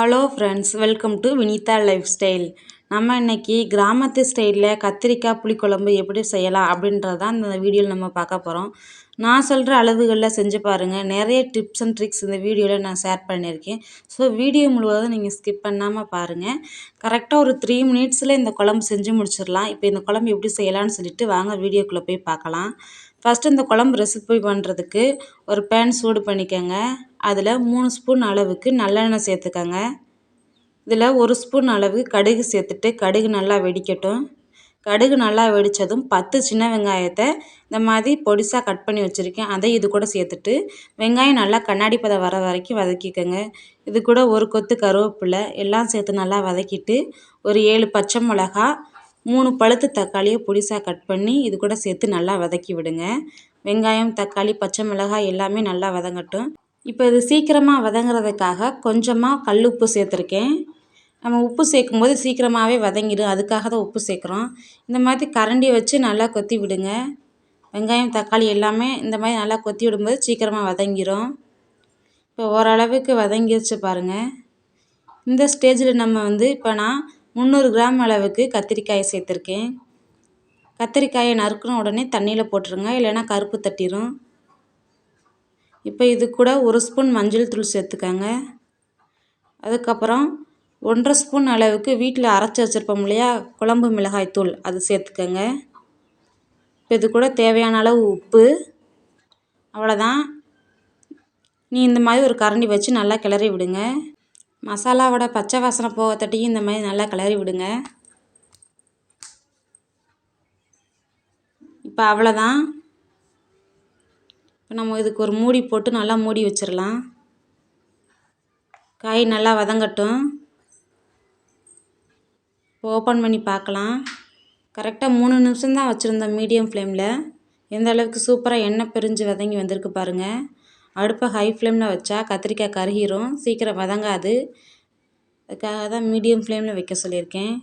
Hello friends, welcome to Vinitha life style. நம்ம இன்றைக்கி கிராமத்து ஸ்டைலில் கத்திரிக்காய் புளிக்குழம்பு எப்படி செய்யலாம் அப்படின்றது தான் இந்த வீடியோவில் நம்ம பார்க்க போகிறோம். நான் சொல்கிற அளவுகளில் செஞ்சு பாருங்கள். நிறைய டிப்ஸ் அண்ட் ட்ரிக்ஸ் இந்த வீடியோவில் நான் ஷேர் பண்ணியிருக்கேன். ஸோ வீடியோ முழுவதும் நீங்கள் ஸ்கிப் பண்ணாமல் பாருங்கள். கரெக்டாக ஒரு 3 மினிட்ஸில் இந்த குழம்பு செஞ்சு முடிச்சிடலாம். இப்போ இந்த குழம்பு எப்படி செய்யலாம்னு சொல்லிட்டு வாங்க வீடியோக்குள்ளே போய் பார்க்கலாம். ஃபஸ்ட்டு இந்த குழம்பு ரெசிபி பண்ணுறதுக்கு ஒரு பேன் சூடு பண்ணிக்கோங்க. அதில் 3 ஸ்பூன் அளவுக்கு நல்லெண்ணெய் சேர்த்துக்கோங்க. இதில் 1 ஸ்பூன் அளவு கடுகு சேர்த்துட்டு கடுகு நல்லா வெடிக்கட்டும். கடுகு நல்லா வெடித்ததும் 10 சின்ன வெங்காயத்தை இந்த மாதிரி பொடிசாக கட் பண்ணி வச்சுருக்கேன், அதை இது கூட சேர்த்துட்டு வெங்காயம் நல்லா கண்ணாடி பதம் வர வரைக்கும் வதக்கிக்கோங்க. இது கூட ஒரு கொத்து கருவேப்பிலை எல்லாம் சேர்த்து நல்லா வதக்கிட்டு ஒரு 7 பச்சை மிளகா 3 பழுத்து தக்காளியை பொடிசாக கட் பண்ணி இது கூட சேர்த்து நல்லா வதக்கி விடுங்க. வெங்காயம், தக்காளி, பச்சை மிளகாய் எல்லாமே நல்லா வதங்கட்டும். இப்போ இது சீக்கிரமாக வதங்குறதுக்காக கொஞ்சமாக கல் உப்பு சேர்த்துருக்கேன். நம்ம உப்பு சேர்க்கும்போது சீக்கிரமாகவே வதங்கிடும், அதுக்காக தான் உப்பு சேர்க்குறோம். இந்த மாதிரி கரண்டியை வச்சு நல்லா கொத்தி விடுங்க. வெங்காயம், தக்காளி எல்லாமே இந்த மாதிரி நல்லா கொத்தி விடும்போது சீக்கிரமாக வதங்கிடும். இப்போ ஓரளவுக்கு வதங்கிடுச்சு பாருங்கள். இந்த ஸ்டேஜில் நம்ம இப்போ நான் 300 கிராம் அளவுக்கு கத்திரிக்காயை சேர்த்துருக்கேன். கத்திரிக்காயை நறுக்கின உடனே தண்ணியில் போட்டுருங்க, இல்லைன்னா கருப்பு தட்டிடும். இப்போ இது கூட 1 ஸ்பூன் மஞ்சள் தூள் சேர்த்துக்கோங்க. அதுக்கப்புறம் 1.5 ஸ்பூன் அளவுக்கு வீட்டில் அரைச்சி வச்சுருப்போம் இல்லையா குழம்பு மிளகாய் தூள், அது சேர்த்துக்கோங்க. இப்போ இது கூட தேவையான அளவு உப்பு. அவ்வளோதான். நீ இந்த மாதிரி ஒரு கரண்டி வச்சு நல்லா கிளறி விடுங்க. மசாலாவோட பச்சை வாசனை போக தட்டியும் இந்த மாதிரி நல்லா கிளறி விடுங்க. இப்போ அவ்வளோதான். இப்போ நம்ம இதுக்கு ஒரு மூடி போட்டு நல்லா மூடி வச்சிடலாம். காய் நல்லா வதங்கட்டும். இப்போ ஓப்பன் பண்ணி பார்க்கலாம். கரெக்டாக 3 நிமிஷம் தான் வச்சுருந்தோம் மீடியம் ஃப்ளேமில். எந்த அளவுக்கு சூப்பராக எண்ணெய் பிரிஞ்சு வதங்கி வந்திருக்கு பாருங்கள். அடுப்பை ஹை ஃப்ளேமில் வச்சா கத்திரிக்காய் கருகிரும், சீக்கிரம் வதங்காது. அதுக்காக தான் மீடியம் ஃப்ளேமில் வைக்க சொல்லியிருக்கேன்.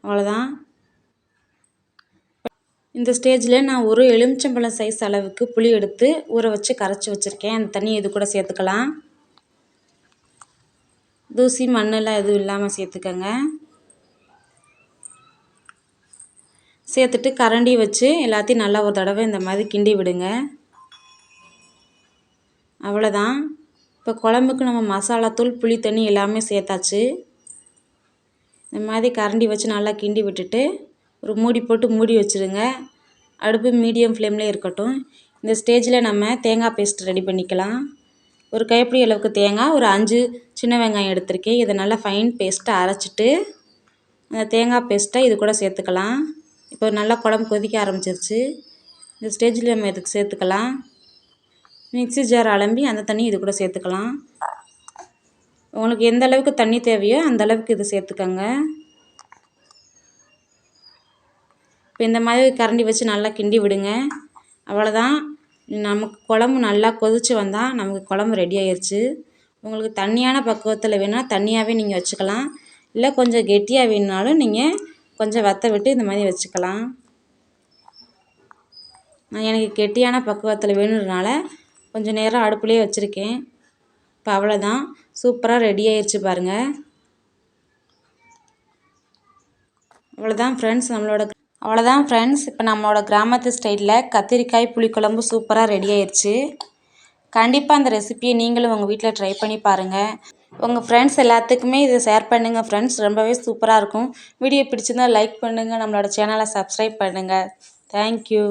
அவ்வளோதான். இந்த ஸ்டேஜில் நான் ஒரு எலுமிச்சம்பழம் சைஸ் அளவுக்கு புளி எடுத்து ஊற வச்சு கரைச்சி வச்சுருக்கேன். அந்த தண்ணியை இது கூட சேர்த்துக்கலாம். தூசி மண்ணெல்லாம் எதுவும் இல்லாமல் சேர்த்துக்கங்க. சேர்த்துட்டு கரண்டி வச்சு எல்லாத்தையும் நல்லா ஒரு தடவை இந்த மாதிரி கிண்டி விடுங்க. அவ்வளோதான். இப்போ குழம்புக்கு நம்ம மசாலாத்தூள், புளி தண்ணி எல்லாமே சேர்த்தாச்சு. இந்த மாதிரி கரண்டி வச்சு நல்லா கிண்டி விட்டுட்டு ஒரு மூடி போட்டு மூடி வச்சுருங்க. அடுப்பு மீடியம் ஃப்ளேம்லேயே இருக்கட்டும். இந்த ஸ்டேஜில் நம்ம தேங்காய் பேஸ்ட் ரெடி பண்ணிக்கலாம். ஒரு கைப்பிடி அளவுக்கு தேங்காய், ஒரு 5 சின்ன வெங்காயம் எடுத்திருக்கேன். இதை நல்லா ஃபைன் பேஸ்ட்டாக அரைச்சிட்டு அந்த தேங்காய் பேஸ்ட்டை இது கூட சேர்த்துக்கலாம். இப்போ நல்லா குழம்பு கொதிக்க ஆரம்பிச்சிருச்சு. இந்த ஸ்டேஜில் நம்ம இதுக்கு சேர்த்துக்கலாம். மிக்ஸி ஜார் அலம்பி அந்த தண்ணி இது கூட சேர்த்துக்கலாம். உங்களுக்கு எந்த அளவுக்கு தண்ணி தேவையோ அந்த அளவுக்கு இது சேர்த்துக்கோங்க. இப்போ இந்த மாதிரி கரண்டி வச்சு நல்லா கிண்டி விடுங்க. அவ்வளோதான். நமக்கு குழம்பு நல்லா கொதித்து வந்தால் நமக்கு குழம்பு ரெடி ஆயிடுச்சு. உங்களுக்கு தண்ணியான பக்குவத்தில் வேணால் தண்ணியாகவே நீங்கள் வச்சுக்கலாம், இல்லை கொஞ்சம் கெட்டியாக வேணுனாலும் நீங்கள் கொஞ்சம் வற்ற விட்டு இந்த மாதிரி வச்சுக்கலாம். நான் எனக்கு கெட்டியான பக்குவத்தில் வேணுன்றனால கொஞ்சம் நேரம் அடுப்புலேயே வச்சுருக்கேன். இப்போ அவ்வளோதான். சூப்பராக ரெடி ஆயிடுச்சு பாருங்கள். அவ்வளோதான் ஃப்ரெண்ட்ஸ், இப்போ நம்மளோட கிராமத்து ஸ்டைலில் கத்திரிக்காய் புளிக்குழம்பு சூப்பராக ரெடி ஆயிடுச்சு. கண்டிப்பாக அந்த ரெசிபியை நீங்களும் உங்கள் வீட்டில் ட்ரை பண்ணி பாருங்கள். உங்கள் ஃப்ரெண்ட்ஸ் எல்லாத்துக்குமே இதை ஷேர் பண்ணுங்கள் ஃப்ரெண்ட்ஸ். ரொம்பவே சூப்பராக இருக்கும். வீடியோ பிடிச்சிருந்தால் லைக் பண்ணுங்கள், நம்மளோட சேனலை சப்ஸ்கிரைப் பண்ணுங்கள். தேங்க்யூ.